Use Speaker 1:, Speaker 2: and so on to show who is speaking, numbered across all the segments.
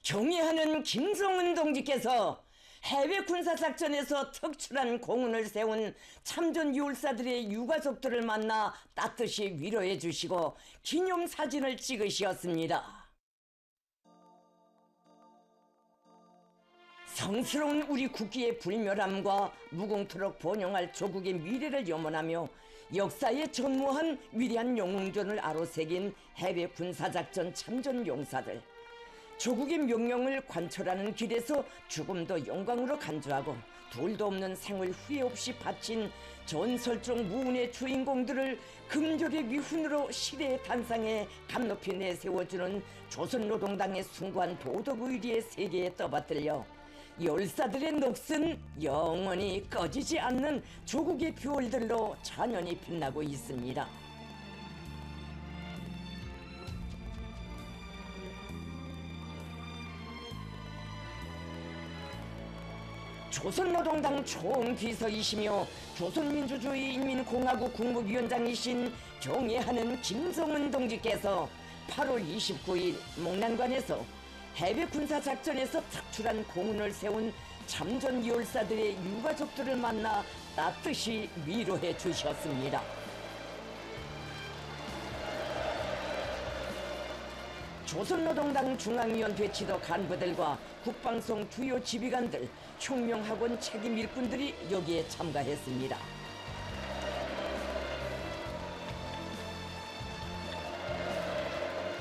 Speaker 1: 경애하는 김정은 동지께서 해외 군사작전에서 특출한 공헌을 세운 참전 유울사들의 유가족들을 만나 따뜻이 위로해 주시고 기념사진을 찍으셨습니다. 성스러운 우리 국기의 불멸함과 무궁토록 번영할 조국의 미래를 염원하며 역사에 전무한 위대한 영웅전을 아로새긴 해외 군사작전 참전 용사들, 조국의 명령을 관철하는 길에서 죽음도 영광으로 간주하고 둘도 없는 생을 후회 없이 바친 전설적 무운의 주인공들을 금절의 위훈으로 시대의 단상에 감높이 내세워주는 조선노동당의 숭고한 도덕의리의 세계에 떠받들려 열사들의 녹슨 영원히 꺼지지 않는 조국의 뷰얼들로 찬연히 빛나고 있습니다. 조선노동당 총비서이시며 조선민주주의인민공화국 국무위원장이신 경애하는 김정은 동지께서 8월 29일 목난관에서 해외 군사작전에서 특출한 공헌을 세운 참전 열사들의 유가족들을 만나 따뜻이 위로해 주셨습니다. 조선노동당 중앙위원회 지도 간부들과 국방성 주요 지휘관들, 혁명학원 책임 일꾼들이 여기에 참가했습니다.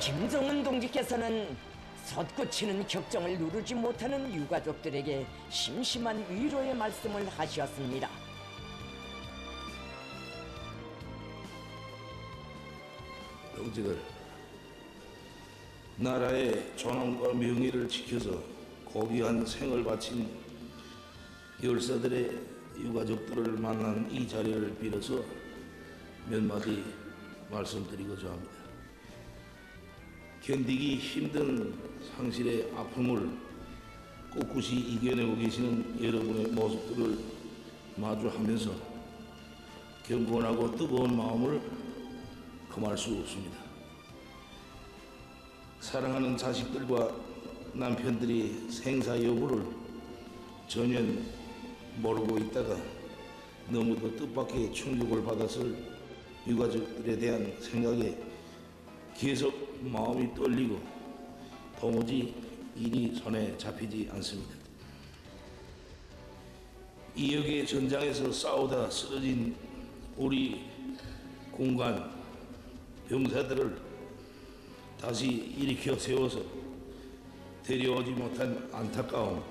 Speaker 1: 김정은 동지께서는 솟구치는 격정을 누르지 못하는 유가족들에게 심심한 위로의 말씀을 하셨습니다.
Speaker 2: 동지들, 나라의 존엄과 명예를 지켜서 고귀한 생을 바친 열사들의 유가족들을 만난 이 자리를 빌어서 몇 마디 말씀드리고자 합니다. 견디기 힘든 상실의 아픔을 꿋꿋이 이겨내고 계시는 여러분의 모습들을 마주하면서 경건하고 뜨거운 마음을 금할 수 없습니다. 사랑하는 자식들과 남편들이 생사 여부를 전혀 모르고 있다가 너무도 뜻밖의 충격을 받았을 유가족들에 대한 생각에 계속 마음이 떨리고 도무지 일이 손에 잡히지 않습니다. 이역의 전장에서 싸우다 쓰러진 우리 군관 병사들을 다시 일으켜 세워서 데려오지 못한 안타까움,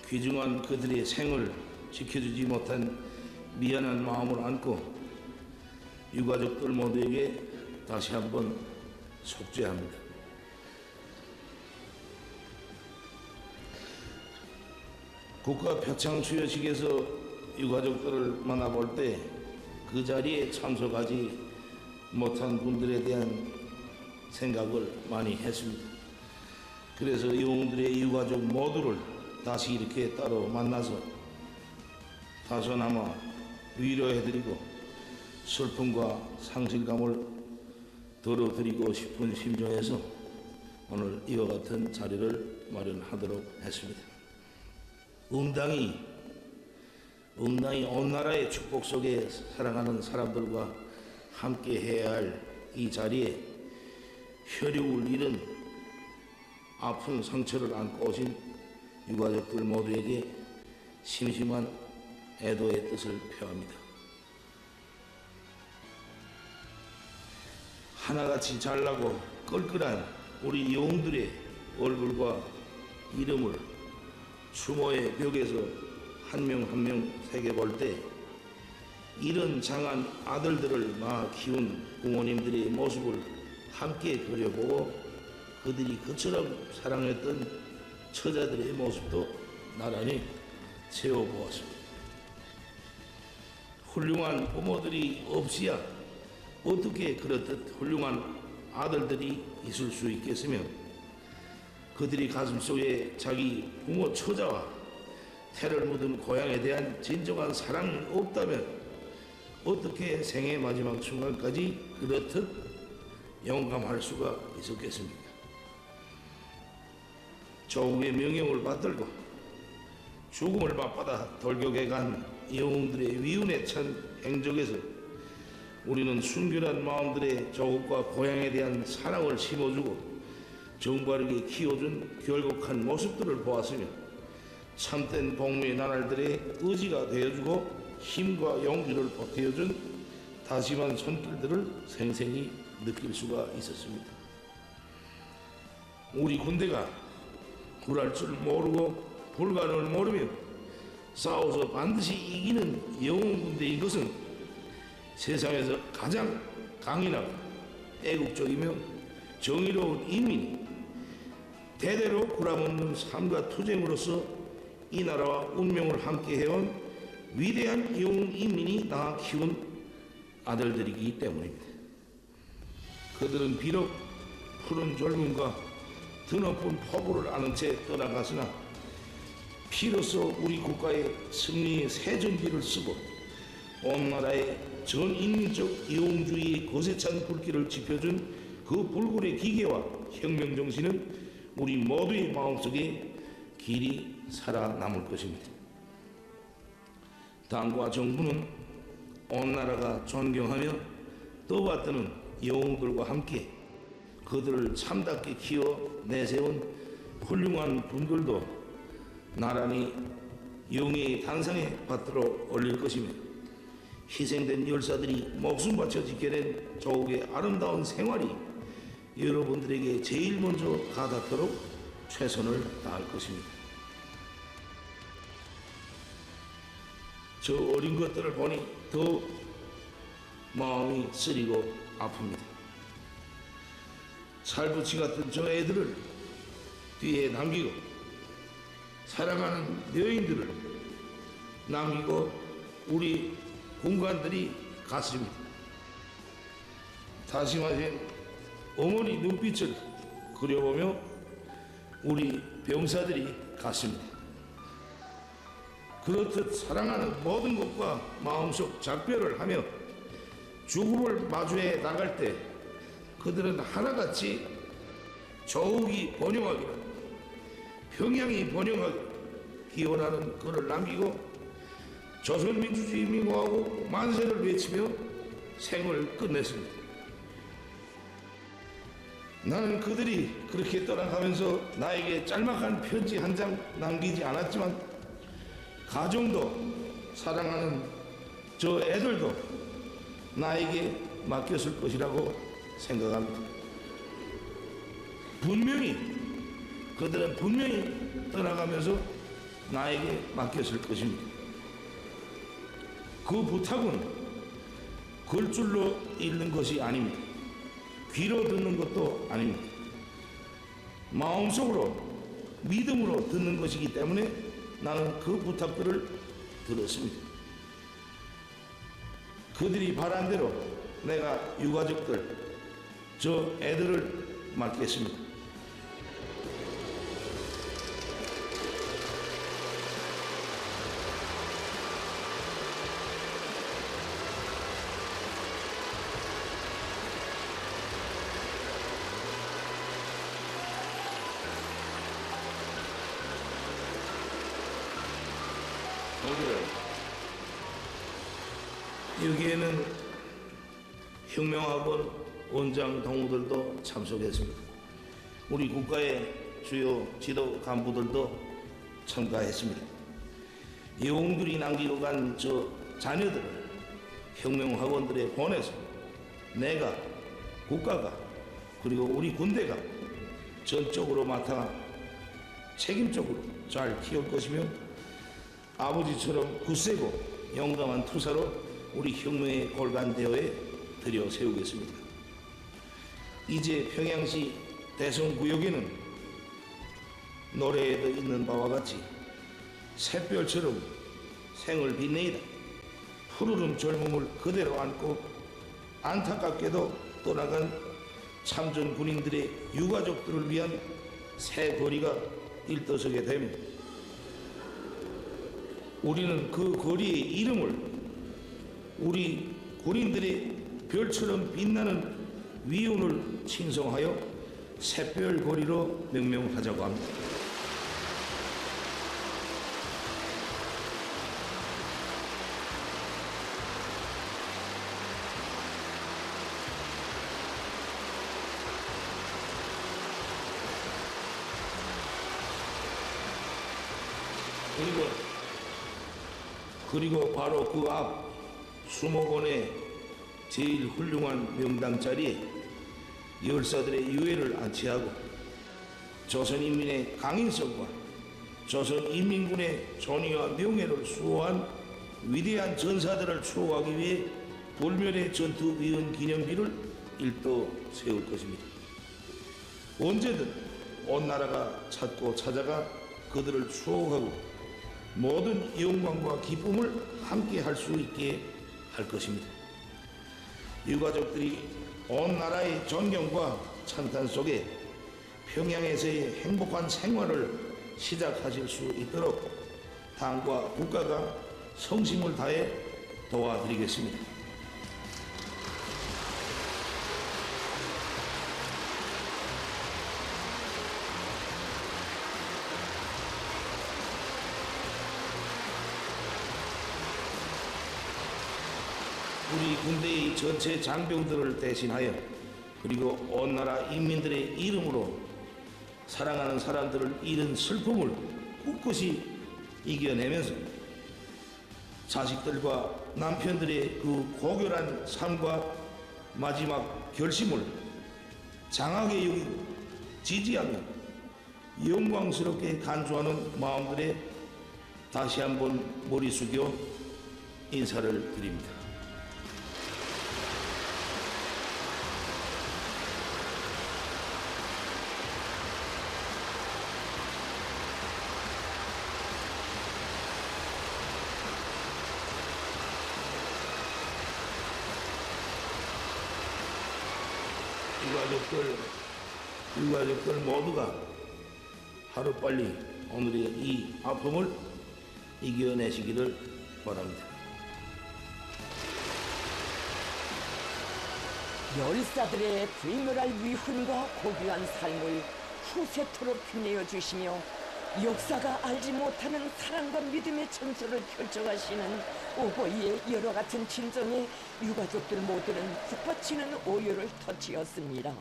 Speaker 2: 귀중한 그들의 생을 지켜주지 못한 미안한 마음을 안고 유가족들 모두에게 다시 한번 속죄합니다. 국가 표창 수여식에서 유가족들을 만나볼 때 그 자리에 참석하지 못한 분들에 대한 생각을 많이 했습니다. 그래서 영웅들의 유가족 모두를 다시 이렇게 따로 만나서 다소나마 위로해드리고 슬픔과 상실감을 덜어드리고 싶은 심정에서 오늘 이와 같은 자리를 마련하도록 했습니다. 응당이 온 나라의 축복 속에 살아가는 사람들과 함께 해야 할 이 자리에 혈육을 잃은 아픈 상처를 안고 오신 유가족들 모두에게 심심한 애도의 뜻을 표합니다. 하나같이 잘나고 껄끄란 우리 영웅들의 얼굴과 이름을 추모의 벽에서 한 명 한 명 새겨볼 때 이런 장한 아들들을 낳아 키운 부모님들의 모습을 함께 그려보고 그들이 그처럼 사랑했던 처자들의 모습도 나란히 세워보았습니다. 훌륭한 부모들이 없이야 어떻게 그렇듯 훌륭한 아들들이 있을 수 있겠으며 그들이 가슴속에 자기 부모 처자와 태를 묻은 고향에 대한 진정한 사랑이 없다면 어떻게 생의 마지막 순간까지 그렇듯 용감할 수가 있었겠습니까? 조국의 명령을 받들고 죽음을 맞받아 돌격해 간 영웅들의 위운에 찬 행적에서 우리는 순결한 마음들의 조국과 고향에 대한 사랑을 심어주고 정바르게 키워준 결국한 모습들을 보았으며 참된 복무의 나날들의 의지가 되어주고 힘과 용기를 보태어준 다짐한 손길들을 생생히 느낄 수가 있었습니다. 우리 군대가 굴할 줄 모르고 불가능을 모르며 싸워서 반드시 이기는 영웅 군대인 것은 세상에서 가장 강인하고 애국적이며 정의로운 인민이 대대로 굴함없는 삶과 투쟁으로서 이 나라와 운명을 함께 해온 위대한 영웅 인민이 낳아 키운 아들들이기 때문입니다. 그들은 비록 푸른 젊음과 드높은 포부를 아는 채 떠나갔으나 피로써 우리 국가의 승리의 새전기를 쓰고 온 나라의 전인민적 영웅주의의 거세찬 불길을 지펴준 그 불굴의 기계와 혁명 정신은 우리 모두의 마음속에 길이 살아남을 것입니다. 당과 정부는 온 나라가 존경하며 떠받드는 영웅들과 함께 그들을 참답게 키워 내세운 훌륭한 분들도 나란히 영예의 단상에 받들어 올릴 것이며 희생된 열사들이 목숨 바쳐 지켜낸 조국의 아름다운 생활이 여러분들에게 제일 먼저 가닿도록 최선을 다할 것입니다. 저 어린 것들을 보니 더 마음이 쓰리고 아픕니다. 살부치 같은 저 애들을 뒤에 남기고 사랑하는 여인들을 남기고 우리 군관들이 갔습니다. 다짐하신 어머니 눈빛을 그려보며 우리 병사들이 갔습니다. 그렇듯 사랑하는 모든 것과 마음속 작별을 하며 죽음을 마주해 나갈 때 그들은 하나같이 조국이 번영하기를 평양이 번영하기를 기원하는 글을 남기고 조선민주주의민국하고 만세를 외치며 생을 끝냈습니다. 나는 그들이 그렇게 떠나가면서 나에게 짤막한 편지 한 장 남기지 않았지만 가정도 사랑하는 저 애들도 나에게 맡겼을 것이라고 생각합니다. 그들은 분명히 떠나가면서 나에게 맡겼을 것입니다. 그 부탁은 글줄로 읽는 것이 아닙니다. 귀로 듣는 것도 아닙니다. 마음속으로 믿음으로 듣는 것이기 때문에 나는 그 부탁들을 들었습니다. 그들이 바란 대로 내가 유가족들, 저 애들을 맡겠습니다. 여기에는 혁명학원 원장 동무들도 참석했습니다. 우리 국가의 주요 지도 간부들도 참가했습니다. 영웅들이 남기고 간 저 자녀들을 혁명학원들에 보내서 내가, 국가가, 그리고 우리 군대가 전적으로 맡아 책임적으로 잘 키울 것이며 아버지처럼 굳세고 용감한 투사로 우리 혁명의 골간대어에 들여 세우겠습니다. 이제 평양시 대성구역에는 노래에도 있는 바와 같이 샛별처럼 생을 빛내이다. 푸르른 젊음을 그대로 안고 안타깝게도 떠나간 참전 군인들의 유가족들을 위한 새 거리가 일떠서게 되며 우리는 그 거리의 이름을 우리 군인들의 별처럼 빛나는 위운을 칭송하여 샛별거리로 명명하자고 합니다. 그리고 바로 그 앞 수목원의 제일 훌륭한 명당 자리에 열사들의 유해를 안치하고 조선인민의 강인성과 조선인민군의 존의와 명예를 수호한 위대한 전사들을 추억하기 위해 불멸의 전투 위원 기념비를 일도 세울 것입니다. 언제든 온 나라가 찾고 찾아가 그들을 추억하고 모든 영광과 기쁨을 함께 할 수 있게 할 것입니다. 유가족들이 온 나라의 존경과 찬탄 속에 평양에서의 행복한 생활을 시작하실 수 있도록 당과 국가가 성심을 다해 도와드리겠습니다. 우리 군대의 전체 장병들을 대신하여 그리고 온 나라 인민들의 이름으로 사랑하는 사람들을 잃은 슬픔을 꿋꿋이 이겨내면서 자식들과 남편들의 그 고결한 삶과 마지막 결심을 장하게 여기고 지지하며 영광스럽게 간주하는 마음들에 다시 한번 머리 숙여 인사를 드립니다. 유가족들 모두가 하루빨리 오늘의 이 아픔을 이겨내시기를 바랍니다.
Speaker 1: 열사들의 불멸할 위훈과 고귀한 삶을 후세토록 빛내어 주시며 역사가 알지 못하는 사랑과 믿음의 전설을 펼쳐가시는 오호이의 여러 같은 진정에 유가족들 모두는 북받치는 오열을 터치었습니다.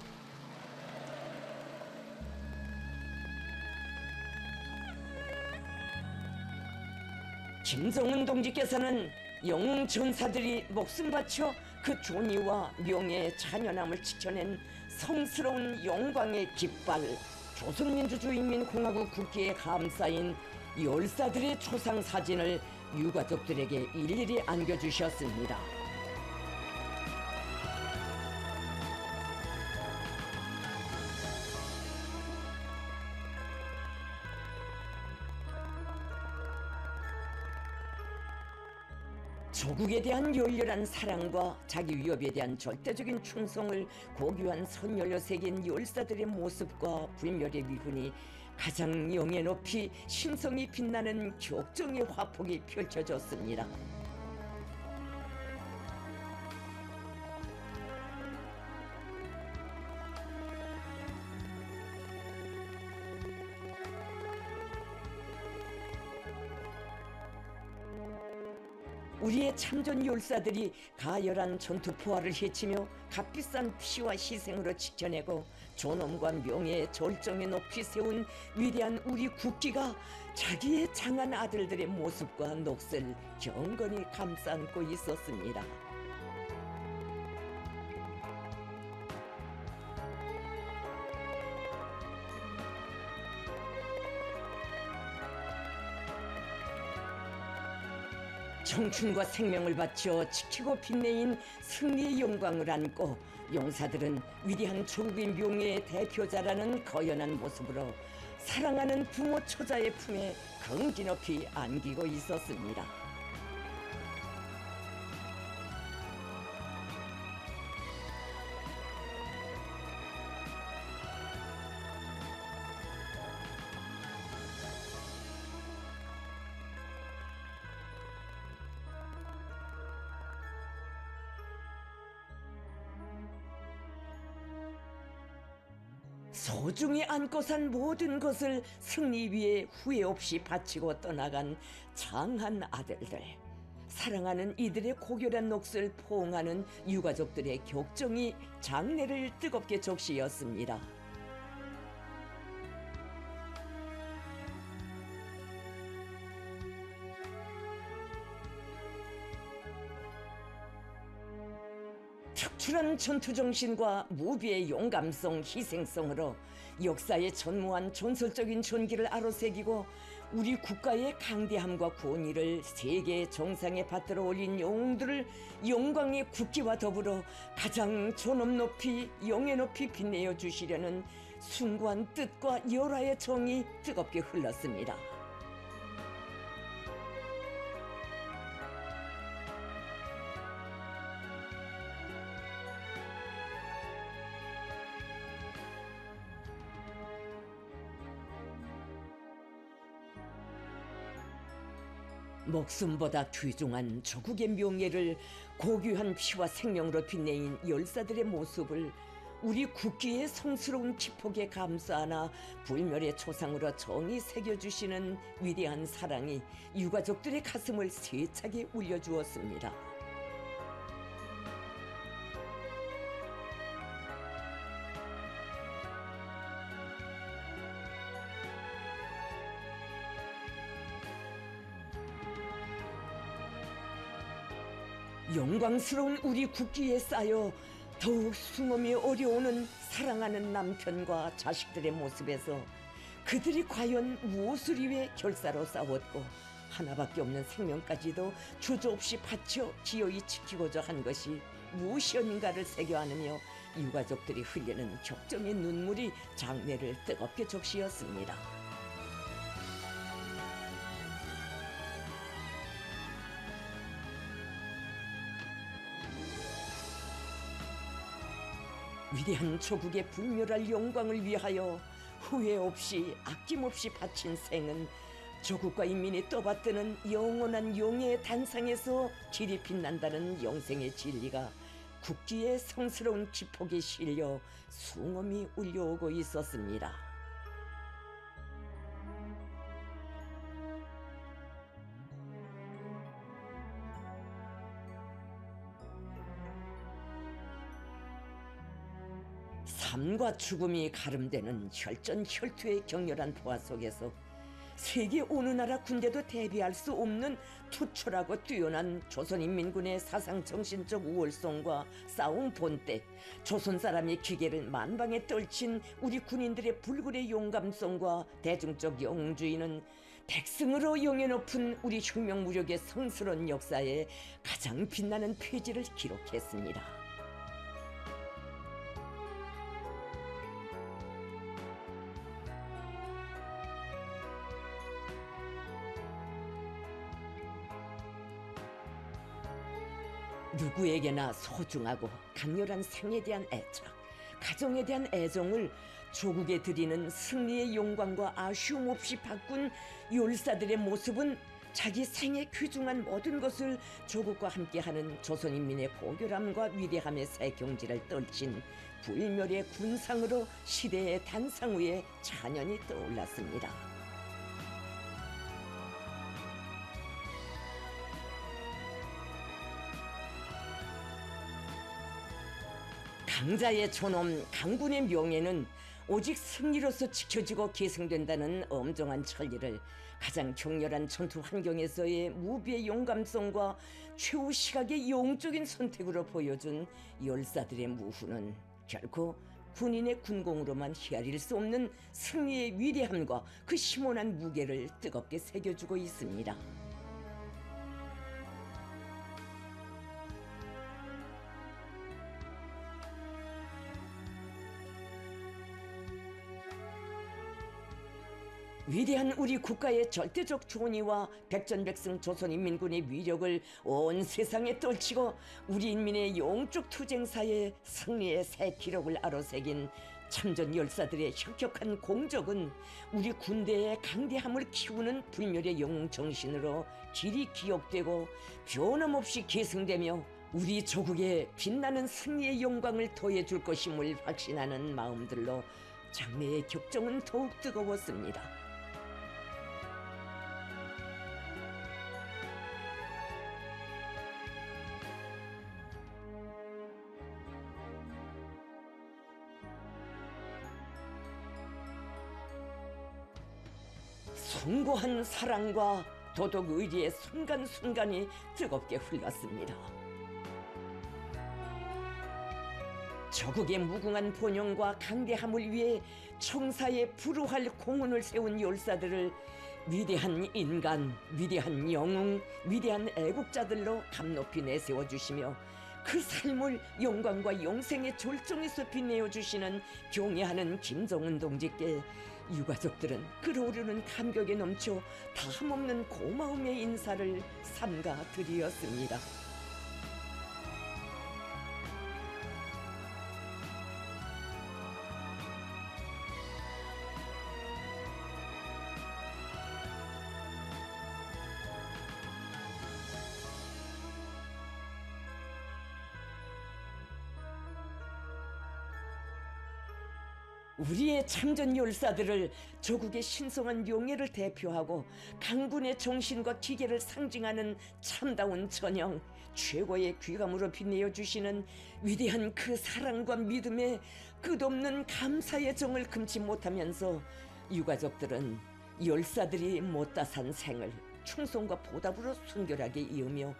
Speaker 1: 김정은 동지께서는 영웅 전사들이 목숨 바쳐 그 존의와 명예의 잔연함을 지켜낸 성스러운 영광의 깃발, 조선민주주의인민공화국 국기에 감싸인 열사들의 초상 사진을 유가족들에게 일일이 안겨주셨습니다. 조국에 대한 열렬한 사랑과 자기 위협에 대한 절대적인 충성을 고귀한 선열로 새긴 열사들의 모습과 불멸의 위훈이 가장 영예 높이 신성이 빛나는 격정의 화폭이 펼쳐졌습니다. 우리의 참전 열사들이 가열한 전투 포화를 헤치며 값비싼 피와 희생으로 지켜내고 존엄과 명예의 절정에 높이 세운 위대한 우리 국기가 자기의 장한 아들들의 모습과 넋을 경건히 감싸안고 있었습니다. 청춘과 생명을 바쳐 지키고 빛내인 승리의 영광을 안고 용사들은 위대한 조국의 명예의 대표자라는 거연한 모습으로 사랑하는 부모 처자의 품에 긍지 높이 안기고 있었습니다. 소중히 안고 산 모든 것을 승리 위에 후회 없이 바치고 떠나간 장한 아들들, 사랑하는 이들의 고결한 넋을 포옹하는 유가족들의 격정이 장례를 뜨겁게 적시었습니다. 특출한 전투 정신과 무비의 용감성, 희생성으로 역사에 전무한 전설적인 존귀를 아로새기고 우리 국가의 강대함과 권위를 세계 정상에 받들어 올린 영웅들을 영광의 국기와 더불어 가장 존엄 높이 영예 높이 빛내어 주시려는 숭고한 뜻과 열화의 정이 뜨겁게 흘렀습니다. 목숨보다 귀중한 조국의 명예를 고귀한 피와 생명으로 빛내인 열사들의 모습을 우리 국기의 성스러운 기폭에 감싸안아 불멸의 초상으로 정이 새겨주시는 위대한 사랑이 유가족들의 가슴을 세차게 울려주었습니다. 영광스러운 우리 국기에 쌓여 더욱 숭엄이 어려오는 사랑하는 남편과 자식들의 모습에서 그들이 과연 무엇을 위해 결사로 싸웠고 하나밖에 없는 생명까지도 주저없이 바쳐 기어이 지키고자 한 것이 무엇이었는가를 새겨 안으며 유가족들이 흘리는 격정의 눈물이 장례를 뜨겁게 적시었습니다. 위대한 조국의 불멸할 영광을 위하여 후회 없이 아낌없이 바친 생은 조국과 인민이 떠받드는 영원한 용의 단상에서 길이 빛난다는 영생의 진리가 국기의 성스러운 기폭에 실려 숭엄이 울려오고 있었습니다. 삶과 죽음이 가름되는 혈전혈투의 격렬한 보화 속에서 세계 어느 나라 군대도 대비할 수 없는 투철하고 뛰어난 조선인민군의 사상정신적 우월성과 싸움 본때 조선 사람의 기계를 만방에 떨친 우리 군인들의 불굴의 용감성과 대중적 영웅주의는 백승으로 영예 높은 우리 혁명무력의 성스러운 역사에 가장 빛나는 페이지를 기록했습니다. 누구에게나 소중하고 강렬한 생에 대한 애착, 가정에 대한 애정을 조국에 드리는 승리의 영광과 아쉬움 없이 바꾼 열사들의 모습은 자기 생에 귀중한 모든 것을 조국과 함께하는 조선인민의 고결함과 위대함의 새 경지를 떨친 불멸의 군상으로 시대의 단상 위에 찬연히 떠올랐습니다. 강자의 존엄, 강군의 명예는 오직 승리로서 지켜지고 계승된다는 엄정한 천리를 가장 격렬한 전투 환경에서의 무비의 용감성과 최후 시각의 영적인 선택으로 보여준 열사들의 무후는 결코 군인의 군공으로만 헤아릴 수 없는 승리의 위대함과 그 심원한 무게를 뜨겁게 새겨주고 있습니다. 위대한 우리 국가의 절대적 존의와 백전백승 조선인민군의 위력을 온 세상에 떨치고 우리 인민의 영적 투쟁사의 승리의 새 기록을 아로새긴 참전 열사들의 혁혁한 공적은 우리 군대의 강대함을 키우는 불멸의 영웅 정신으로 길이 기억되고 변함없이 계승되며 우리 조국의 빛나는 승리의 영광을 더해줄 것임을 확신하는 마음들로 장례의 격정은 더욱 뜨거웠습니다. 숭고한 사랑과 도덕 의리의 순간순간이 뜨겁게 흘렀습니다. 조국의 무궁한 번영과 강대함을 위해 청사에 불우할 공헌을 세운 열사들을 위대한 인간, 위대한 영웅, 위대한 애국자들로 감높이 내세워 주시며 그 삶을 영광과 영생의 절정에서 빛내어 주시는 경애하는 김정은 동지께 유가족들은 끓어오르는 감격에 넘쳐 다함없는 고마움의 인사를 삼가 드리었습니다. 우리의 참전 열사들을 조국의 신성한 용예를 대표하고 강군의 정신과 기계를 상징하는 참다운 전형, 최고의 귀감으로 빛내어 주시는 위대한 그 사랑과 믿음에 끝없는 감사의 정을 금치 못하면서 유가족들은 열사들이 못다 산 생을 충성과 보답으로 순결하게 이으며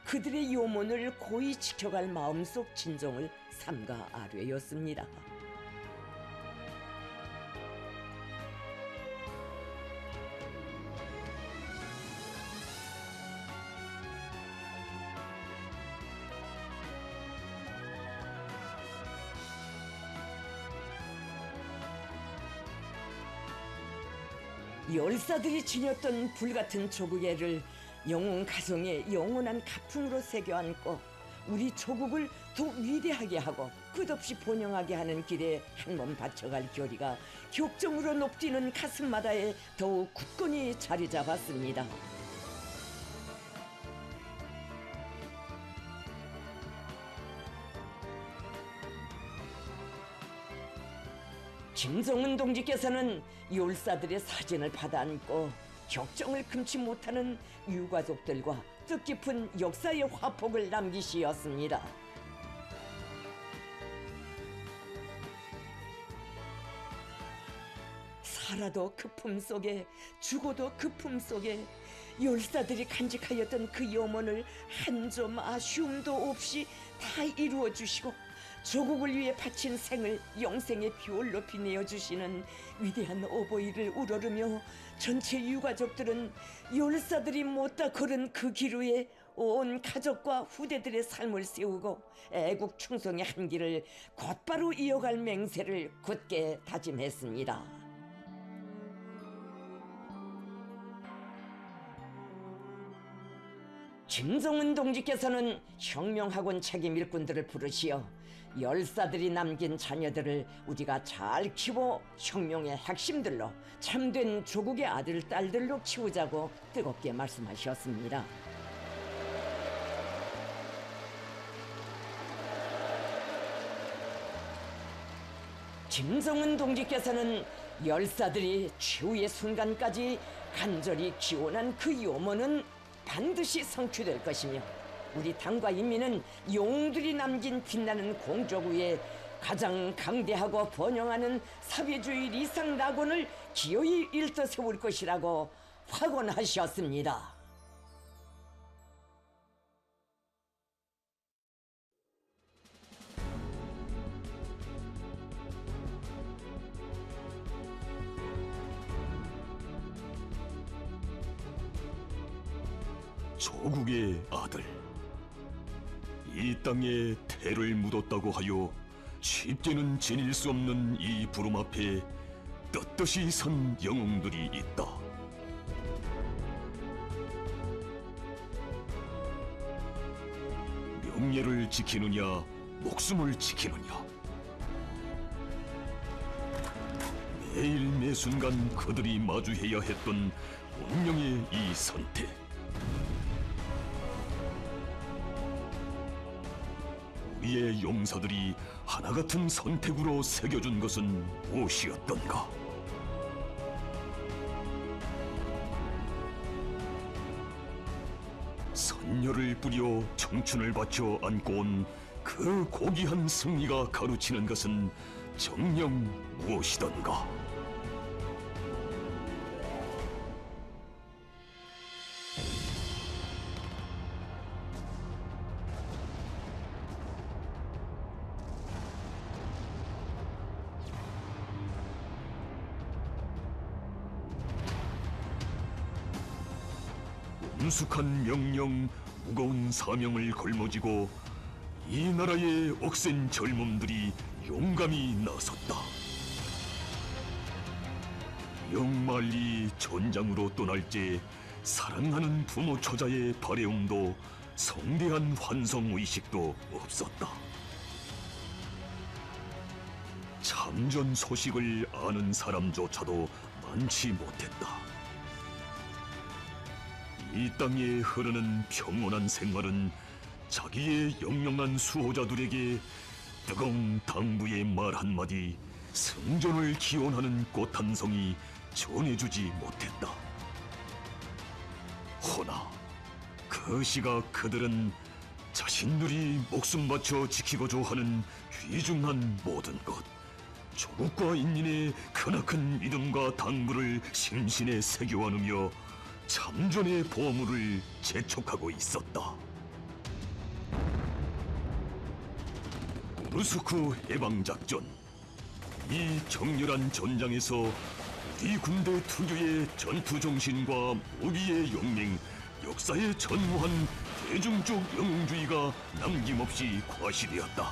Speaker 1: 그들의 요mon을 고이 지켜갈 마음속 진정을 삼가 아뢰었습니다. 열사들이 지녔던 불같은 조국애를 영웅 가정의 영원한 가풍으로 새겨 안고 우리 조국을 더 위대하게 하고 끝없이 번영하게 하는 길에 한 몸 바쳐갈 결의가 격정으로 높뛰는 가슴마다에 더욱 굳건히 자리 잡았습니다. 김정은 동지께서는 열사들의 사진을 받아안고 격정을 금치 못하는 유가족들과 뜻깊은 역사의 화폭을 남기시었습니다. 살아도 그 품 속에 죽어도 그 품 속에 열사들이 간직하였던 그 염원을 한 점 아쉬움도 없이 다 이루어 주시고 조국을 위해 바친 생을 영생의 비올로 빛내어 주시는 위대한 어버이를 우러르며 전체 유가족들은 열사들이 못다 걸은 그 길 위에 온 가족과 후대들의 삶을 세우고 애국 충성의 한 길을 곧바로 이어갈 맹세를 굳게 다짐했습니다. 김정은 동지께서는 혁명학원 책임 일꾼들을 부르시어 열사들이 남긴 자녀들을 우리가 잘 키워 혁명의 핵심들로 참된 조국의 아들, 딸들로 키우자고 뜨겁게 말씀하셨습니다. 김정은 동지께서는 열사들이 최후의 순간까지 간절히 기원한 그 염원은 반드시 성취될 것이며 우리 당과 인민은 영웅들이 남긴 빛나는 공적 위에 가장 강대하고 번영하는 사회주의 리상 낙원을 기어이 일떠 세울 것이라고 확언하셨습니다.
Speaker 3: 조국의 아들, 이 땅에 태를 묻었다고 하여 쉽게는 지닐 수 없는 이 부름 앞에 떳떳이 선 영웅들이 있다. 명예를 지키느냐, 목숨을 지키느냐, 매일 매순간 그들이 마주해야 했던 운명의 이 선택. 우리의 용사들이 하나같은 선택으로 새겨준 것은 무엇이었던가? 선열을 뿌려 청춘을 바쳐 안고 온 그 고귀한 승리가 가르치는 것은 정녕 무엇이던가? 엄숙한 명령, 무거운 사명을 걸머쥐고 이 나라의 억센 젊음들이 용감히 나섰다. 영말리 전장으로 떠날 때 사랑하는 부모 처자의 바래움도 성대한 환성의식도 없었다. 참전 소식을 아는 사람조차도 많지 못했다. 이 땅에 흐르는 평온한 생활은 자기의 영영한 수호자들에게 뜨거운 당부의 말 한마디, 승전을 기원하는 꽃 한 송이 전해주지 못했다. 허나 그 시각 그들은 자신들이 목숨 바쳐 지키고자 하는 귀중한 모든 것, 조국과 인민의 크나큰 믿음과 당부를 심신에 새겨 안으며 참전의 보물을 재촉하고 있었다. 우르스크 해방작전, 이 격렬한 전장에서 우리 군대 특유의 전투 정신과 무기의 용맹, 역사에 전무한 대중적 영웅주의가 남김없이 과시되었다.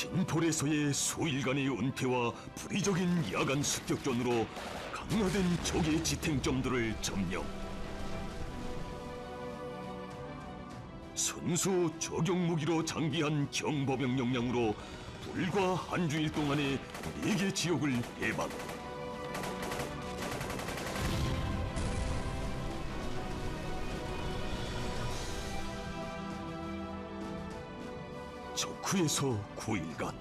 Speaker 3: 진폴에서의 수일간의 은폐와 불의적인 야간 습격전으로 강화된 적의 지탱점들을 점령. 순수 저격무기로 장비한 경보병 역량으로 불과 한 주일 동안에 4개 지역을 해방. 적후에서 9일간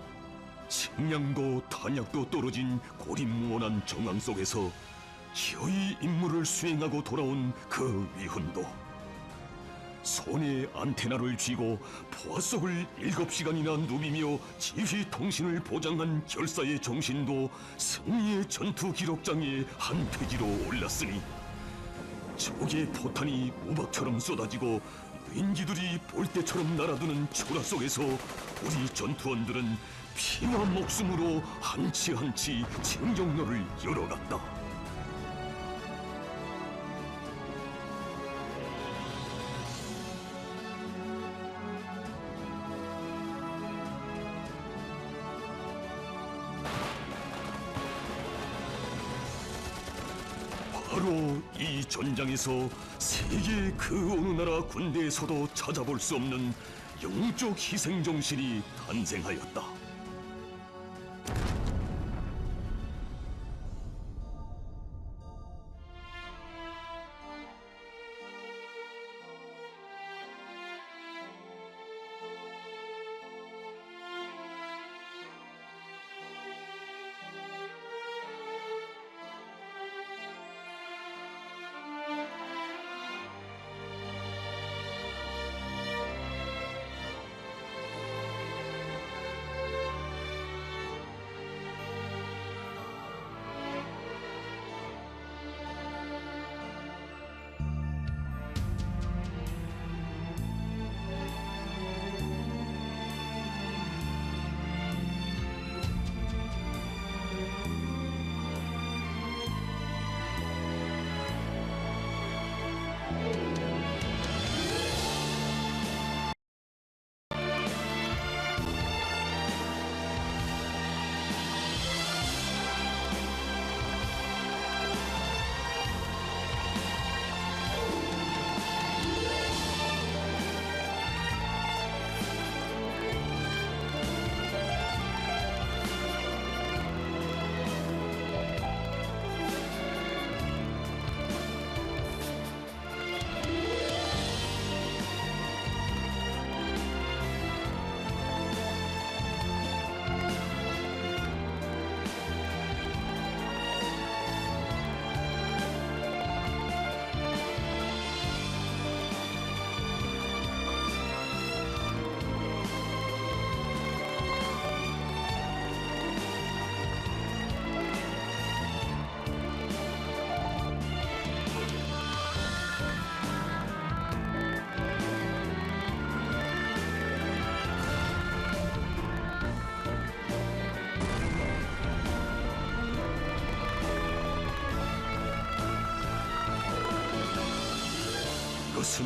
Speaker 3: 식량도 탄약도 떨어진 고립무원한 정황 속에서 기어이 임무를 수행하고 돌아온 그 위훈도 손에 안테나를 쥐고 포화 속을 7시간이나 누비며 지휘 통신을 보장한 결사의 정신도 승리의 전투 기록장의 한 페이지로 올랐으니 적의 포탄이 우박처럼 쏟아지고 윈기들이 볼때처럼 날아드는 초라 속에서 우리 전투원들은 피와 목숨으로 한치 한치 진격로를 열어갔다. 바로 이 전장에서 세계 그 어느 나라 군대에서도 찾아볼 수 없는 영적 희생 정신이 탄생하였다. 이것은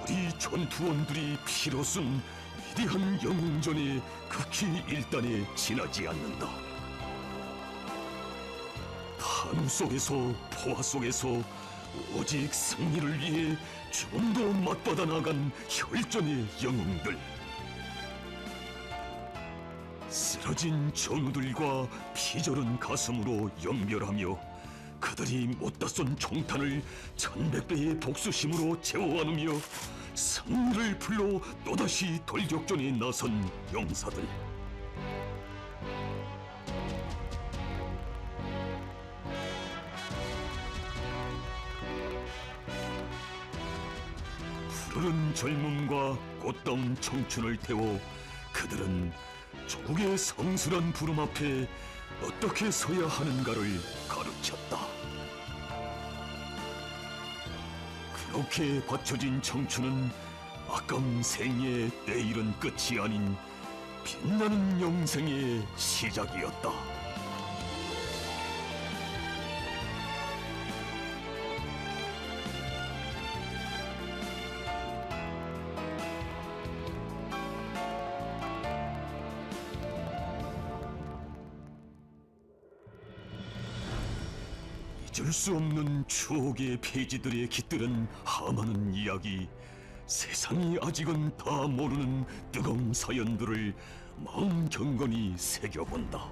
Speaker 3: 우리 전투원들이 피로 쓴 위대한 영웅전의 극히 일단에 지나지 않는다. 탄 속에서 포화 속에서 오직 승리를 위해 죽음도 맞받아 나간 혈전의 영웅들. 쓰러진 전우들과 피저른 가슴으로 연결하며 그들이 못다 쏜 총탄을 1100배의 복수심으로 채워 안으며 승리를 불러 또다시 돌격전에 나선 용사들. 푸르른 젊음과 꽃다운 청춘을 태워 그들은 조국의 성스런 부름 앞에 어떻게 서야 하는가를 가르쳤다. 그렇게 바쳐진 청춘은 아까운 생의 때이른 끝이 아닌 빛나는 영생의 시작이었다. 잊을 수 없는 추억의 페이지들에 깃들은 하많은 이야기, 세상이 아직은 다 모르는 뜨거운 사연들을 마음 경건히 새겨본다.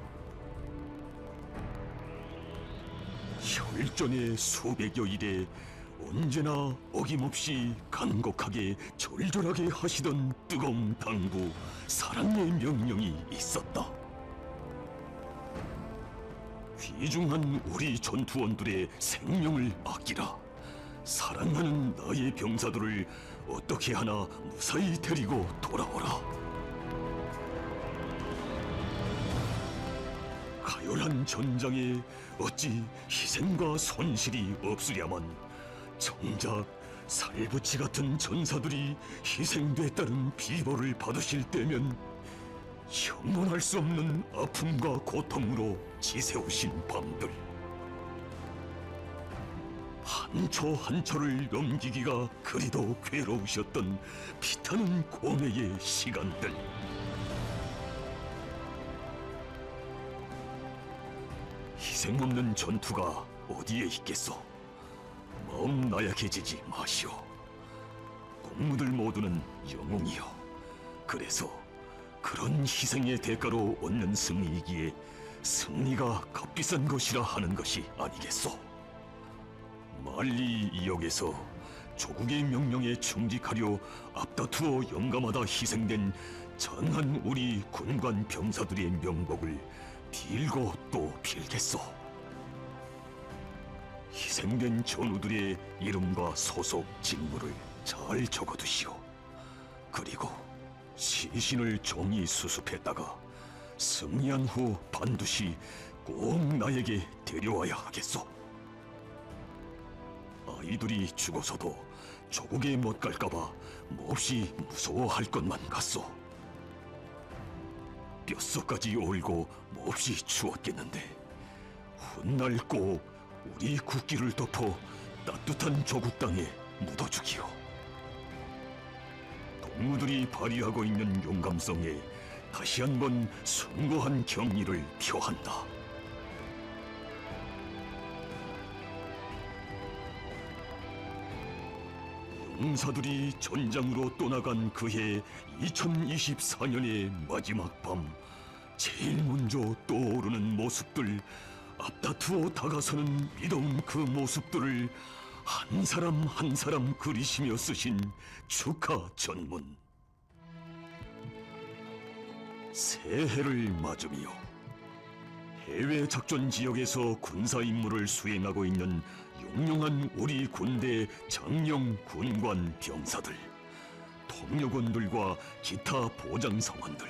Speaker 3: 혈전의 수백여 일에 언제나 어김없이 간곡하게 절절하게 하시던 뜨거운 당부, 사랑의 명령이 있었다. 귀중한 우리 전투원들의 생명을 아끼라. 사랑하는 나의 병사들을 어떻게 하나 무사히 데리고 돌아오라. 가열한 전장에 어찌 희생과 손실이 없으랴만 정작 살부치 같은 전사들이 희생됐다는 비보를 받으실 때면 형언할 수 없는 아픔과 고통으로 지새우신 밤들, 한 초 한 초를 넘기기가 그리도 괴로우셨던 피타는 고뇌의 시간들. 희생 없는 전투가 어디에 있겠소? 마음 나약해지지 마시오. 동무들 모두는 영웅이요. 그래서 그런 희생의 대가로 얻는 승리이기에 승리가 값비싼 것이라 하는 것이 아니겠소. 만리 이역에서 조국의 명령에 충직하려 앞다투어 용감하다 희생된 전한 우리 군관 병사들의 명복을 빌고 또 빌겠소. 희생된 전우들의 이름과 소속 직무를 잘 적어두시오. 그리고 시신을 종이 수습했다가 승리한 후 반드시 꼭 나에게 데려와야 하겠소. 아이들이 죽어서도 조국에 못 갈까봐 몹시 무서워할 것만 같소. 뼛속까지 얼고 몹시 추웠겠는데 훗날 꼭 우리 국기를 덮어 따뜻한 조국 땅에 묻어주기요. 동무들이 발휘하고 있는 용감성에 다시 한번 숭고한 경의를 표한다. 용사들이 전장으로 떠나간 그해 2024년의 마지막 밤, 제일 먼저 떠오르는 모습들, 앞다투어 다가서는 미더운 그 모습들을 한 사람 한 사람 그리시며 쓰신 축하 전문. 새해를 맞으며 해외 작전 지역에서 군사 임무를 수행하고 있는 용용한 우리 군대 장령 군관 병사들, 통역원들과 기타 보장 성원들,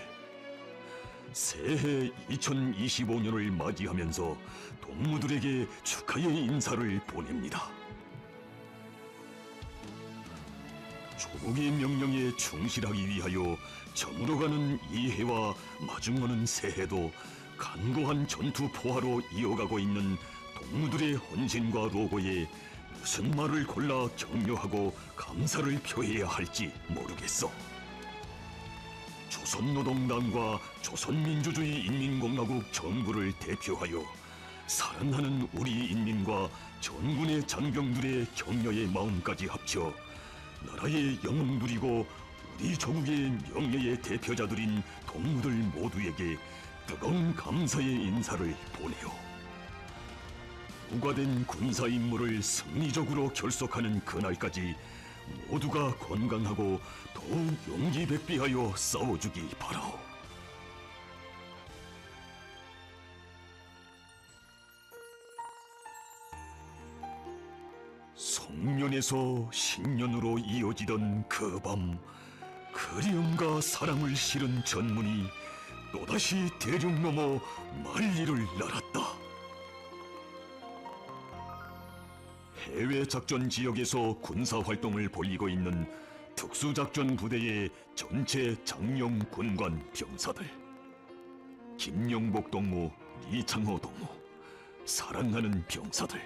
Speaker 3: 새해 2025년을 맞이하면서 동무들에게 축하의 인사를 보냅니다. 조국의 명령에 충실하기 위하여 저물어가는 이 해와 마중오는 새해도 간고한 전투 포화로 이어가고 있는 동무들의 헌신과 로고에 무슨 말을 골라 격려하고 감사를 표해야 할지 모르겠어. 조선노동당과 조선민주주의 인민공화국 정부를 대표하여 사랑하는 우리 인민과 전군의 장병들의 격려의 마음까지 합쳐 나라의 영웅 누리고 우리 조국의 명예의 대표자들인 동무들 모두에게 뜨거운 감사의 인사를 보내요. 부과된 군사 임무를 승리적으로 결속하는 그날까지 모두가 건강하고 더욱 용기백비하여 싸워주기 바라오. 성년에서 신년으로 이어지던 그 밤, 그리움과 사랑을 실은 전문이 또다시 대륙 넘어 만리를 날았다. 해외 작전 지역에서 군사 활동을 벌이고 있는 특수작전 부대의 전체 장령 군관 병사들, 김영복 동무, 이창호 동무, 사랑하는 병사들,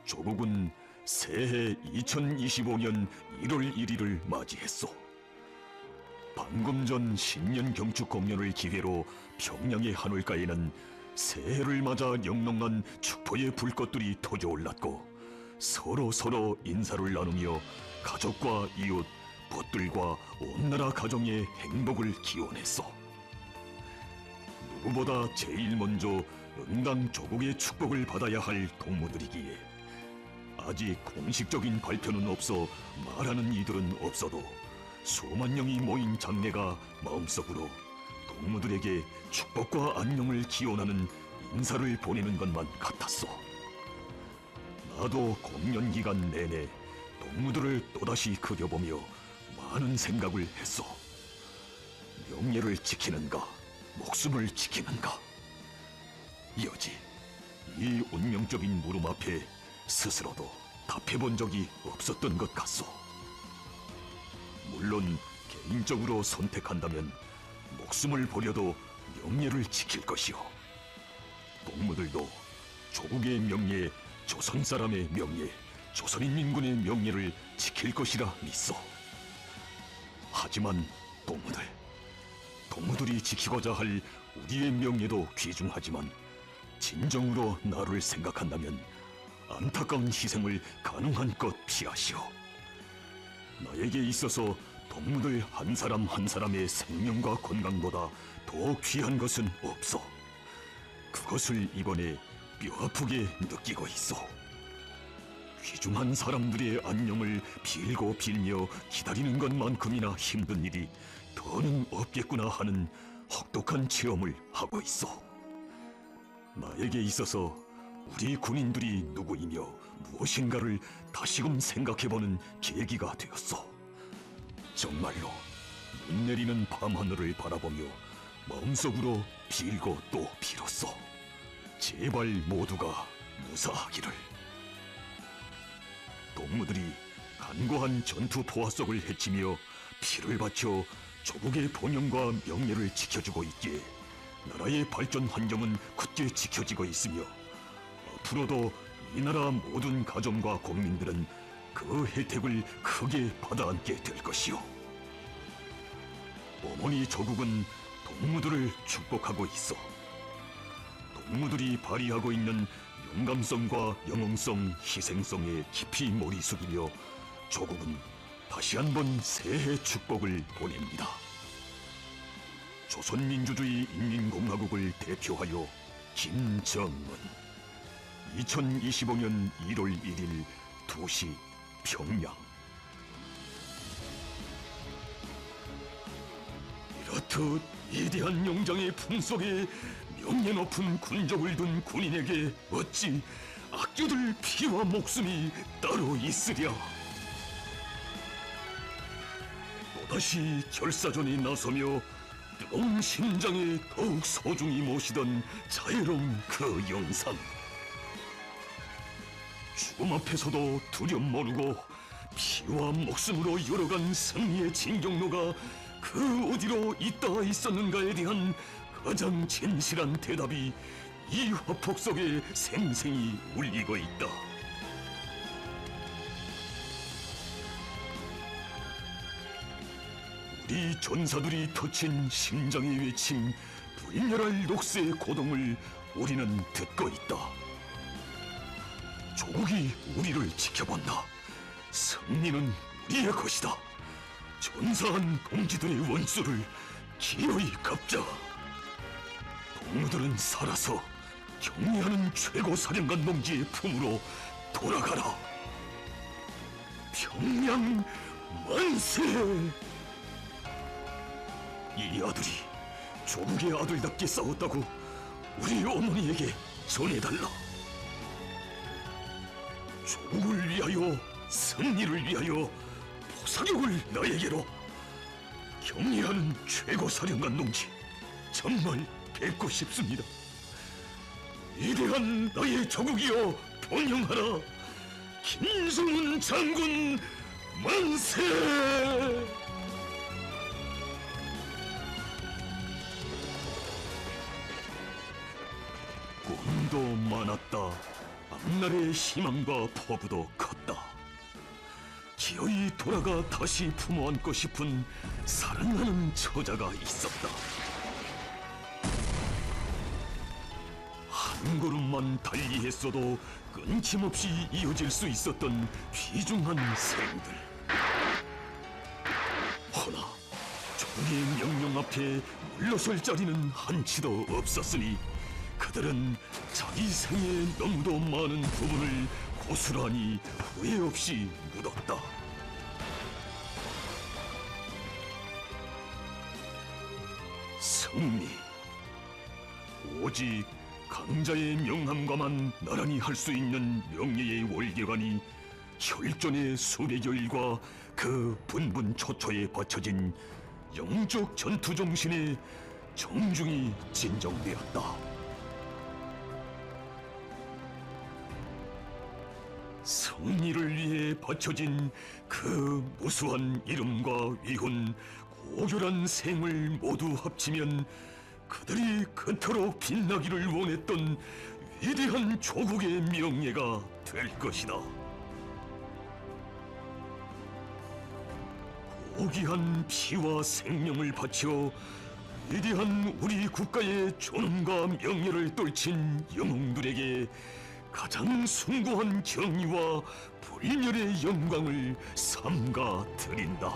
Speaker 3: 조국은 새해 2025년 1월 1일을 맞이했소. 방금 전 신년 경축 공연을 기회로 평양의 한울가에는 새해를 맞아 영롱한 축포의 불꽃들이 터져올랐고 서로 인사를 나누며 가족과 이웃, 벗들과 온 나라 가정의 행복을 기원했소. 누구보다 제일 먼저 응당 조국의 축복을 받아야 할 동무들이기에 아직 공식적인 발표는 없어 말하는 이들은 없어도 수만 명이 모인 장례가 마음속으로 동무들에게 축복과 안녕을 기원하는 인사를 보내는 것만 같았소. 나도 공연 기간 내내 동무들을 또다시 그려보며 많은 생각을 했소. 명예를 지키는가, 목숨을 지키는가. 여지 이 운명적인 물음 앞에 스스로도 답해본 적이 없었던 것 같소. 물론 개인적으로 선택한다면 목숨을 버려도 명예를 지킬 것이오. 동무들도 조국의 명예, 조선 사람의 명예, 조선인민군의 명예를 지킬 것이라 믿소. 하지만 동무들이 지키고자 할 우리의 명예도 귀중하지만 진정으로 나를 생각한다면 안타까운 희생을 가능한 것 피하시오. 나에게 있어서 동무들 한 사람 한 사람의 생명과 건강보다 더 귀한 것은 없어. 그것을 이번에 뼈아프게 느끼고 있어. 귀중한 사람들의 안녕을 빌고 빌며 기다리는 것만큼이나 힘든 일이 더는 없겠구나 하는 혹독한 체험을 하고 있어. 나에게 있어서 우리 군인들이 누구이며 무엇인가를 다시금 생각해보는 계기가 되었어. 정말로 눈 내리는 밤하늘을 바라보며 마음속으로 빌고 또 빌었어. 제발 모두가 무사하기를. 동무들이 간고한 전투 포화 속을 헤치며 피를 바쳐 조국의 번영과 명예를 지켜주고 있기에 나라의 발전 환경은 굳게 지켜지고 있으며 앞으로도 이 나라 모든 가정과 국민들은 그 혜택을 크게 받아안게 될 것이오. 어머니 조국은 동무들을 축복하고 있어. 동무들이 발휘하고 있는 용감성과 영웅성, 희생성에 깊이 몰이 숙이며 조국은 다시 한번 새해 축복을 보냅니다. 조선민주주의 인민공화국을 대표하여 김정은. 2025년 1월 1일 2시 평양. 이렇듯 위대한 영장의 품속에 명예 높은 군적을 둔 군인에게 어찌 아껴둘 피와 목숨이 따로 있으랴. 또다시 결사전에 나서며 뜨거운 심장에 더욱 소중히 모시던 자애로운 그 영상. 죽음 앞에서도 두려움 모르고 피와 목숨으로 열어간 승리의 진경로가 그 어디로 있다 있었는가에 대한 가장 진실한 대답이 이 화폭 속에 생생히 울리고 있다. 우리 전사들이 터친 심장의 외침, 불멸할 녹색의 고동을 우리는 듣고 있다. 조국이 우리를 지켜본다. 승리는 우리의 것이다. 전사한 동지들의 원수를 기어이 갚자. 동무들은 살아서 경리하는 최고 사령관 동지의 품으로 돌아가라. 평양 만세! 이 아들이 조국의 아들답게 싸웠다고 우리 어머니에게 전해달라. 조국을 위하여, 승리를 위하여 포사격을 나에게로. 경리하는 최고 사령관 동지, 정말 뵙고 싶습니다. 위대한 나의 조국이여 번영하라. 김성훈 장군 만세! 꿈도 많았다. 앞날의 희망과 포부도 컸다. 기어이 돌아가 다시 품어안고 싶은 사랑하는 처자가 있었다. 한 걸음만 달리 했어도 끊김없이 이어질 수 있었던 귀중한 생들. 허나 종의 명령 앞에 물러설 자리는 한치도 없었으니 그들은 자기 생에 너무도 많은 부분을 고스란히 후회 없이 묻었다. 승리, 오직 강자의 명함과만 나란히 할 수 있는 명예의 월계관이 혈전의 수레결과 그 분분초초에 받쳐진 영적 전투 정신에 정중히 진정되었다. 승리를 위해 바쳐진 그 무수한 이름과 위훈, 고결한 생을 모두 합치면 그들이 그토록 빛나기를 원했던 위대한 조국의 명예가 될 것이다. 고귀한 피와 생명을 바쳐 위대한 우리 국가의 존엄과 명예를 떨친 영웅들에게 가장 숭고한 경의와 불멸의 영광을 삼가 드린다.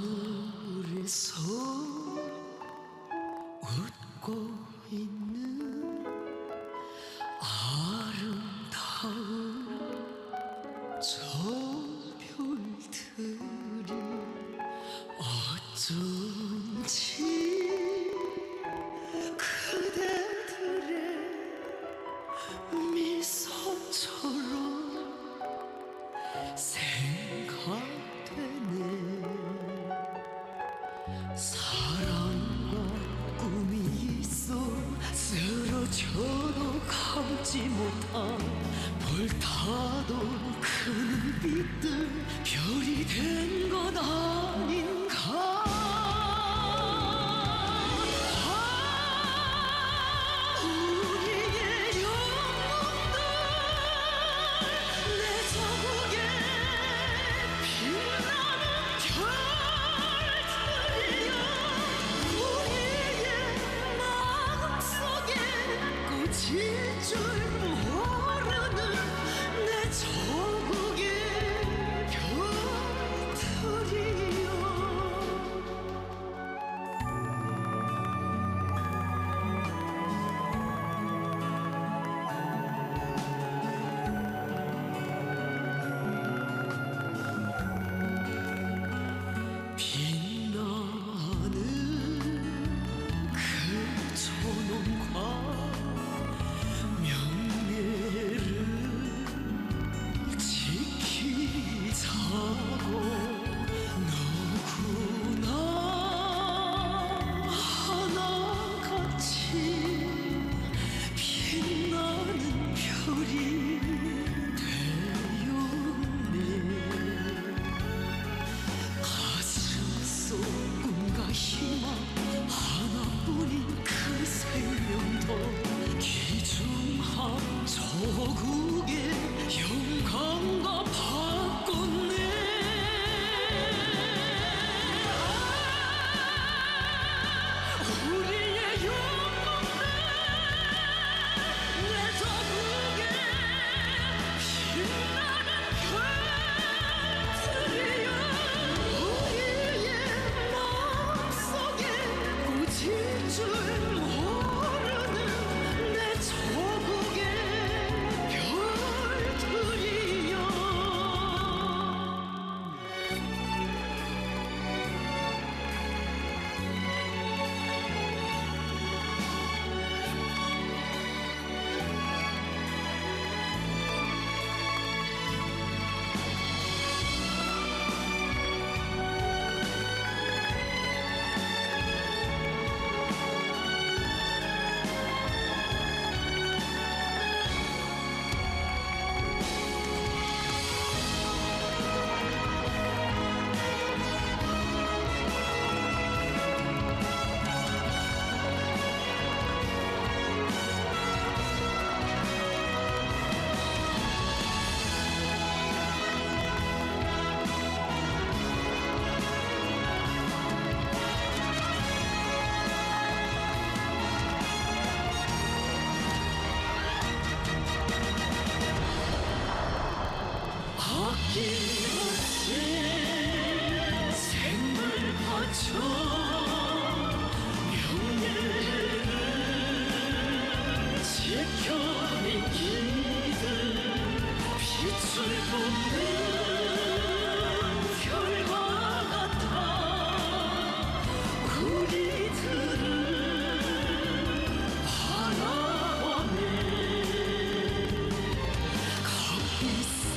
Speaker 4: 하늘에서 웃고 있는 아름다운 저 별들이 어쩐지 그대들의 미소처럼 생각되네. 사랑과 꿈이 있어 쓰러져도 감지 못한 불타던 그 눈빛들 별이 된 것 아닌가. 아낌없이 생물 바쳐 명예를 지켜낸 이들 빛을 뿜는 별과 같아 우리들을 바라보네 값비싼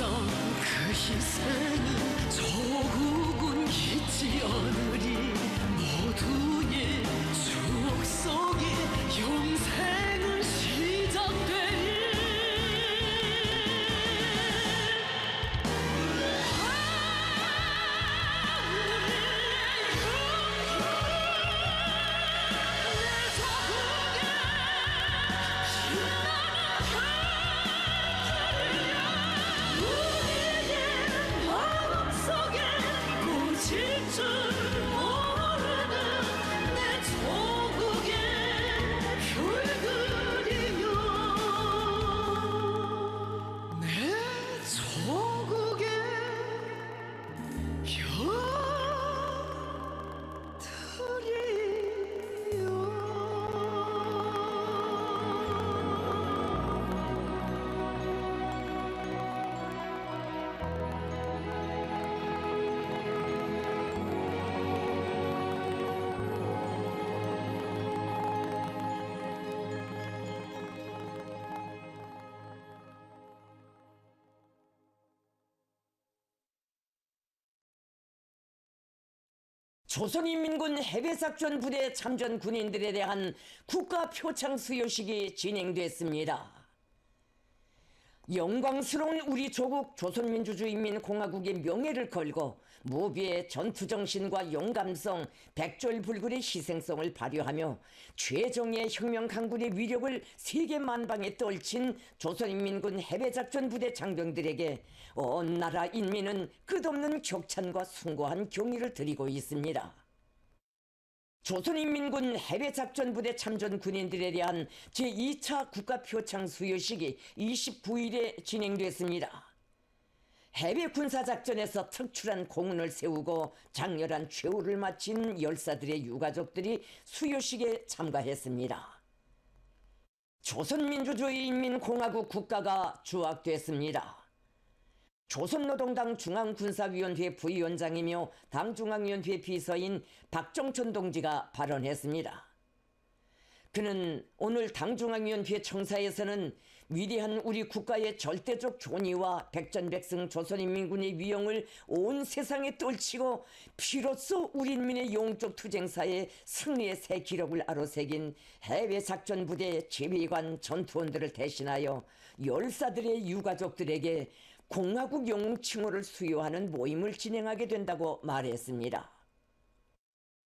Speaker 4: 그 희생은 조국은 잊지 않으리 모두의 추억 속에 영생은 시작되리 마음속에 묻힐 줄 모르는 내 조국의 별들이여 내 조국의
Speaker 1: 조선인민군 해외작전 부대 참전 군인들에 대한 국가 표창 수여식이 진행됐습니다. 영광스러운 우리 조국 조선민주주의인민공화국의 명예를 걸고 무비의 전투정신과 용감성, 백졸불굴의 희생성을 발휘하며 최정예 혁명 강군의 위력을 세계 만방에 떨친 조선인민군 해외작전 부대 장병들에게 온 나라 인민은 끝없는 격찬과 숭고한 경의를 드리고 있습니다. 조선인민군 해외작전부대 참전 군인들에 대한 제2차 국가표창 수여식이 29일에 진행됐습니다. 해외 군사작전에서 특출한 공헌을 세우고 장렬한 최후를 마친 열사들의 유가족들이 수여식에 참가했습니다. 조선민주주의인민공화국 국가가 조악됐습니다. 조선노동당 중앙군사위원회 부위원장이며 당중앙위원회 비서인 박정천 동지가 발언했습니다. 그는 오늘 당중앙위원회 청사에서는 위대한 우리 국가의 절대적 존의와 백전백승 조선인민군의 위용을 온 세상에 떨치고 피로써 우리 인민의 영적 투쟁사의 승리의 새 기록을 아로새긴 해외작전부대 지휘관 전투원들을 대신하여 열사들의 유가족들에게 공화국 영웅 칭호를 수여하는 모임을 진행하게 된다고 말했습니다.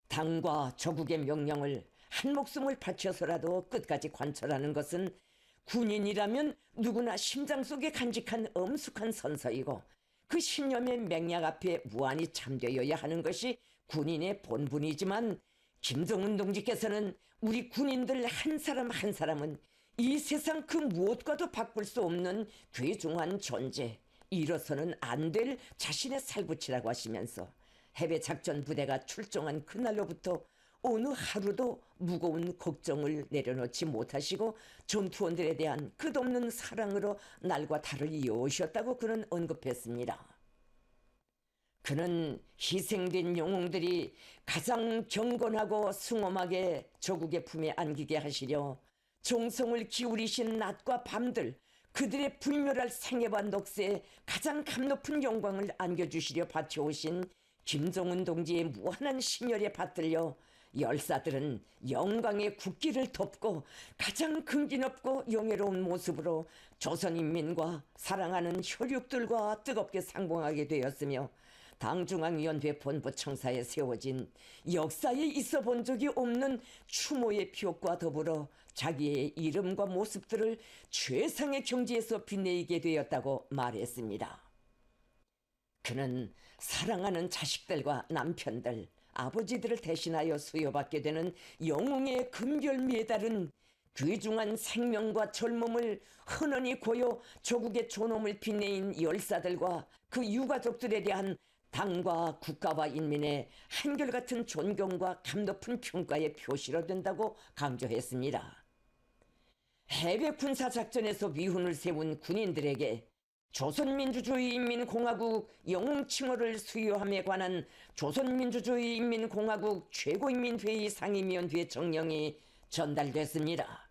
Speaker 1: 당과 조국의 명령을 한 목숨을 바쳐서라도 끝까지 관철하는 것은 군인이라면 누구나 심장 속에 간직한 엄숙한 선서이고 그 신념의 맹약 앞에 무한히 참되어야 하는 것이 군인의 본분이지만 김정은 동지께서는 우리 군인들 한 사람 한 사람은 이 세상 그 무엇과도 바꿀 수 없는 귀중한 존재, 이로서는 안 될 자신의 살붙이라고 하시면서 해외 작전 부대가 출정한 그날로부터 어느 하루도 무거운 걱정을 내려놓지 못하시고 전투원들에 대한 끝없는 사랑으로 날과 달을 이어오셨다고 그는 언급했습니다. 그는 희생된 영웅들이 가장 경건하고 숭엄하게 조국의 품에 안기게 하시려 정성을 기울이신 낮과 밤들, 그들의 불멸할 생애와 넋에 가장 감높은 영광을 안겨주시려 바쳐오신 김정은 동지의 무한한 신열에 받들려 열사들은 영광의 국기를 덮고 가장 긍지높고 영예로운 모습으로 조선인민과 사랑하는 혈육들과 뜨겁게 상봉하게 되었으며 당중앙위원회 본부 청사에 세워진 역사에 있어 본 적이 없는 추모의 표과 더불어 자기의 이름과 모습들을 최상의 경지에서 빛내게 되었다고 말했습니다. 그는 사랑하는 자식들과 남편들, 아버지들을 대신하여 수여받게 되는 영웅의 금별 메달은 귀중한 생명과 젊음을 흔히 고여 조국의 존엄을 빛내인 열사들과 그 유가족들에 대한 당과 국가와 인민의 한결같은 존경과 감높은 평가의 표시로 된다고 강조했습니다. 해외 군사작전에서 위훈을 세운 군인들에게 조선민주주의인민공화국 영웅칭호를 수여함에 관한 조선민주주의인민공화국 최고인민회의 상임위원회 정령이 전달됐습니다.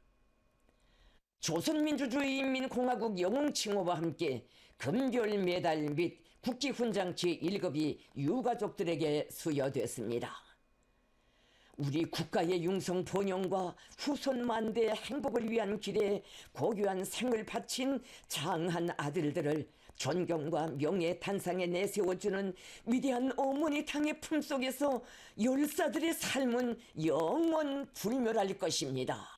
Speaker 1: 조선민주주의인민공화국 영웅칭호와 함께 금별 메달 및 국기훈장치 1급이 유가족들에게 수여됐습니다. 우리 국가의 융성 번영과 후손 만대의 행복을 위한 길에 고귀한 생을 바친 장한 아들들을 존경과 명예 단상에 내세워주는 위대한 어머니 당의 품속에서 열사들의 삶은 영원 불멸할 것입니다.